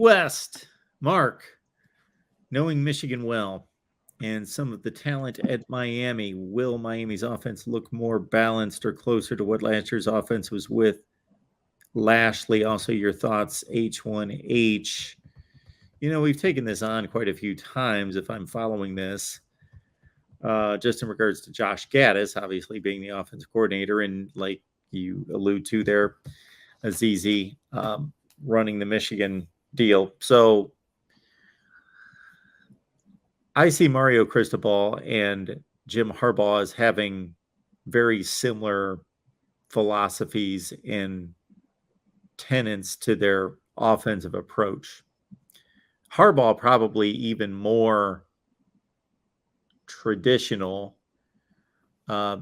West. Mark, knowing Michigan well and some of the talent at Miami, will Miami's offense look more balanced or closer to what last year's offense was with Lashlee? Also, your thoughts, H1H. We've taken this on quite a few times, if I'm following this, just in regards to Josh Gattis, obviously being the offensive coordinator, and like you allude to there, Azizi running the Michigan deal. So I see Mario Cristobal and Jim Harbaugh as having very similar philosophies and tenets to their offensive approach. Harbaugh probably even more traditional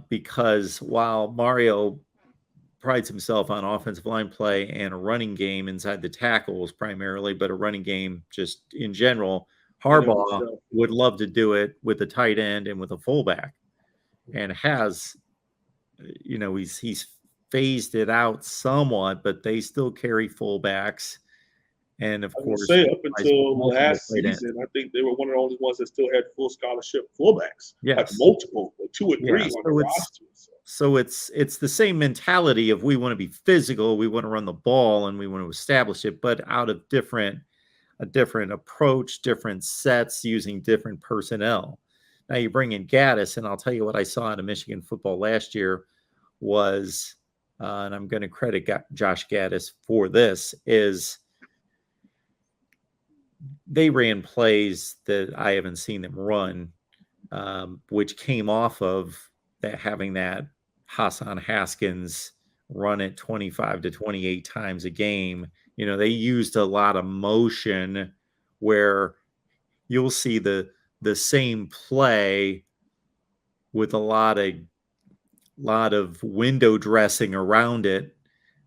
because while Mario prides himself on offensive line play and a running game inside the tackles primarily, but a running game just in general, Harbaugh would love to do it with a tight end and with a fullback, and has, he's phased it out somewhat, but they still carry fullbacks. And of course, up until last season, I think they were one of the only ones that still had full scholarship fullbacks. Yes. Like multiple, 2 or 3 on the roster. So it's the same mentality of we want to be physical, we want to run the ball, and we want to establish it, but out of a different approach, different sets, using different personnel. Now you bring in Gattis, and I'll tell you what I saw out of Michigan football last year was, and I'm going to credit Josh Gattis for this, is they ran plays that I haven't seen them run, which came off of that, having that Hassan Haskins run it 25 to 28 times a game. They used a lot of motion where you'll see the same play with a lot of window dressing around it,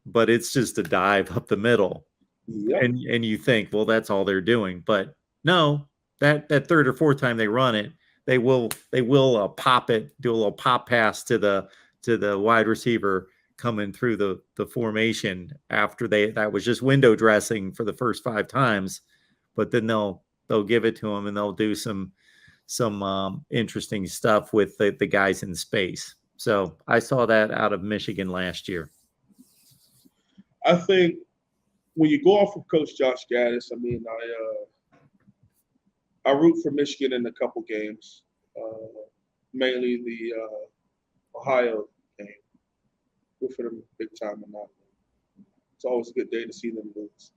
but it's just a dive up the middle. Yep. And you think, well, that's all they're doing, but no, that third or fourth time they run it, they will pop it, do a little pop pass to the wide receiver coming through the formation after that was just window dressing for the first 5 times, but then they'll give it to them and they'll do some interesting stuff with the guys in space. So I saw that out of Michigan last year. I think when you go off of Coach Josh Gattis, I mean, I root for Michigan in a couple games, mainly the Ohio game. Root for them big time in that. It's always a good day to see them lose.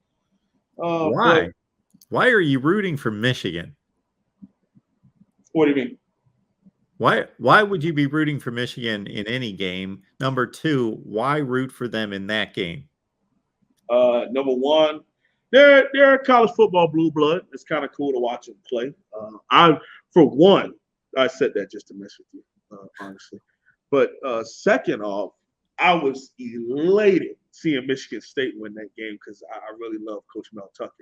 Why? Why are you rooting for Michigan? What do you mean? Why would you be rooting for Michigan in any game? Number 2, why root for them in that game? Number 1, they're a college football blue blood. It's kind of cool to watch them play. I said that just to mess with you, honestly. But second off, I was elated seeing Michigan State win that game because I really love Coach Mel Tucker.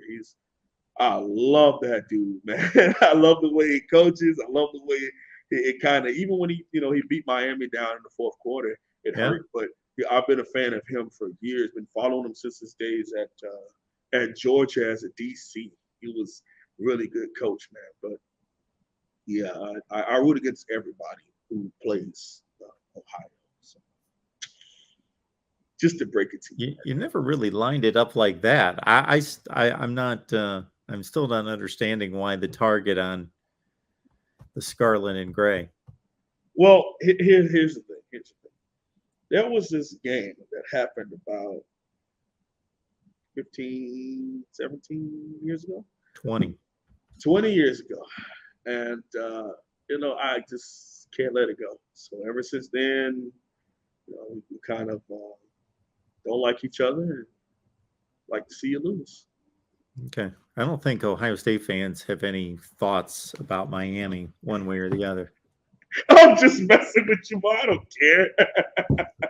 I love that dude, man. I love the way he coaches. I love the way it kind of, even when he beat Miami down in the fourth quarter, it hurt. But I've been a fan of him for years. Been following him since his days at Georgia as a DC. He was a really good coach, man. But yeah, I root against everybody who plays Ohio. So just to break it to you. You never really lined it up like that. I'm not. I'm still not understanding why the target on the scarlet and gray. Well, here's the thing. There was this game that happened about 15, 17 years ago. 20 years ago. And, I just can't let it go. So ever since then, we kind of don't like each other and like to see you lose. Okay. I don't think Ohio State fans have any thoughts about Miami one way or the other. I'm just messing with you, but I don't care.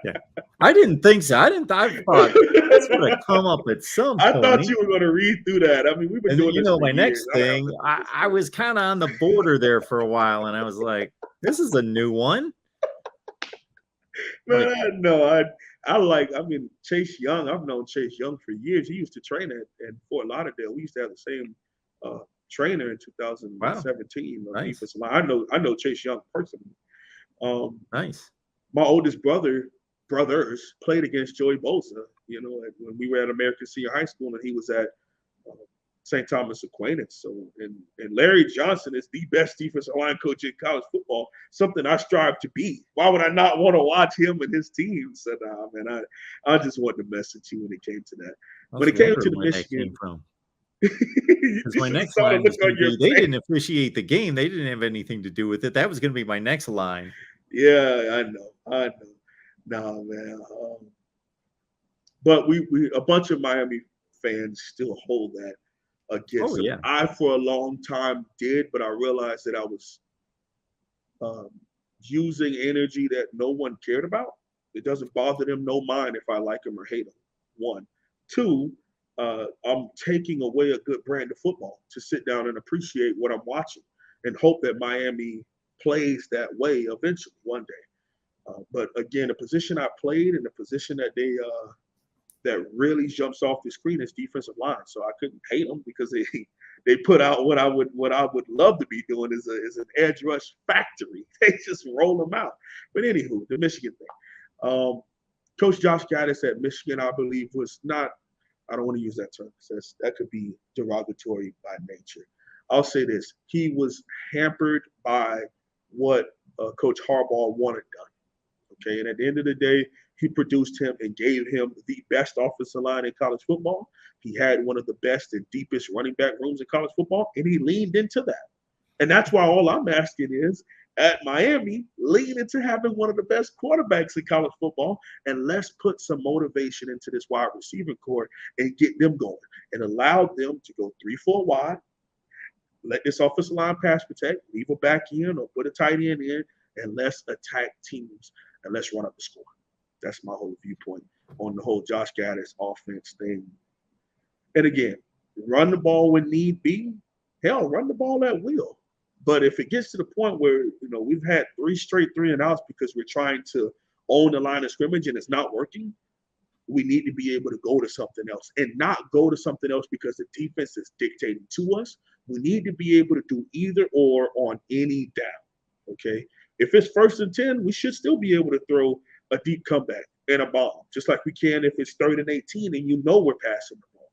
Yeah. I didn't think so. I thought that's going to come up at some point. I thought you were going to read through that. I mean, we've been doing this for my years. Next thing, I was kind of on the border there for a while, and I was like, this is a new one. Man, Like, I mean, Chase Young. I've known Chase Young for years. He used to train at Fort Lauderdale. We used to have the same uh, trainer in wow, 2017 on nice, defensive line. I know Chase Young personally. Um, nice. my oldest brothers played against Joey Bosa. You know, when we were at American Senior High School, and he was at uh, St. Thomas Aquinas. So, and Larry Johnson is the best defensive line coach in college football. Something I strive to be. Why would I not want to watch him and his team? So, nah, man, I just wanted to mess with you when it came to that. I When was it came to wondering the where that came Michigan, from. you Because my just next saw the line look was going on to your be, they face. didn't officiate the game. They didn't have anything to do with it. That was going to be my next line. Yeah, I know. Nah, man. But we a bunch of Miami fans still hold that Oh against them. yeah, I for a long time did, but I realized that I was um, using energy that no one cared about. It doesn't bother them no mind if I like them or hate them. One, two, I'm taking away a good brand of football to sit down and appreciate what I'm watching and hope that Miami plays that way eventually one day. But again, the position I played and the position that that really jumps off the screen is defensive line. So I couldn't hate them because they put out what I would love to be doing is an edge rush factory. They just roll them out. But anywho, the Michigan thing. Coach Josh Gattis at Michigan, I believe, was not. I don't want to use that term because that could be derogatory by nature. I'll say this: he was hampered by what Coach Harbaugh wanted done. Okay. And at the end of the day, he produced him and gave him the best offensive line in college football. He had one of the best and deepest running back rooms in college football, and he leaned into that. And that's why all I'm asking is at Miami, lean into having one of the best quarterbacks in college football, and let's put some motivation into this wide receiving core and get them going and allow them to go 3-4 wide. Let this offensive line pass protect, leave a back in or put a tight end in, and let's attack teams and let's run up the score. That's my whole viewpoint on the whole Josh Gattis offense thing. And again, run the ball when need be. Hell, run the ball at will. But if it gets to the point where we've had 3 straight 3-and-outs because we're trying to own the line of scrimmage and it's not working, we need to be able to go to something else and not go to something else because the defense is dictating to us. We need to be able to do either or on any down. Okay. If it's 1st and 10, we should still be able to throw a deep comeback and a bomb, just like we can if it's 3rd and 18 and we're passing the ball.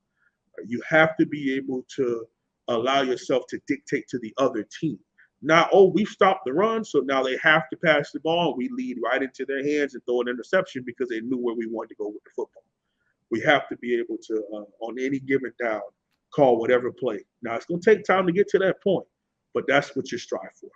You have to be able to allow yourself to dictate to the other team. Now, we've stopped the run, so now they have to pass the ball. We lead right into their hands and throw an interception because they knew where we wanted to go with the football. We have to be able to, on any given down, call whatever play. Now, it's going to take time to get to that point, but that's what you strive for.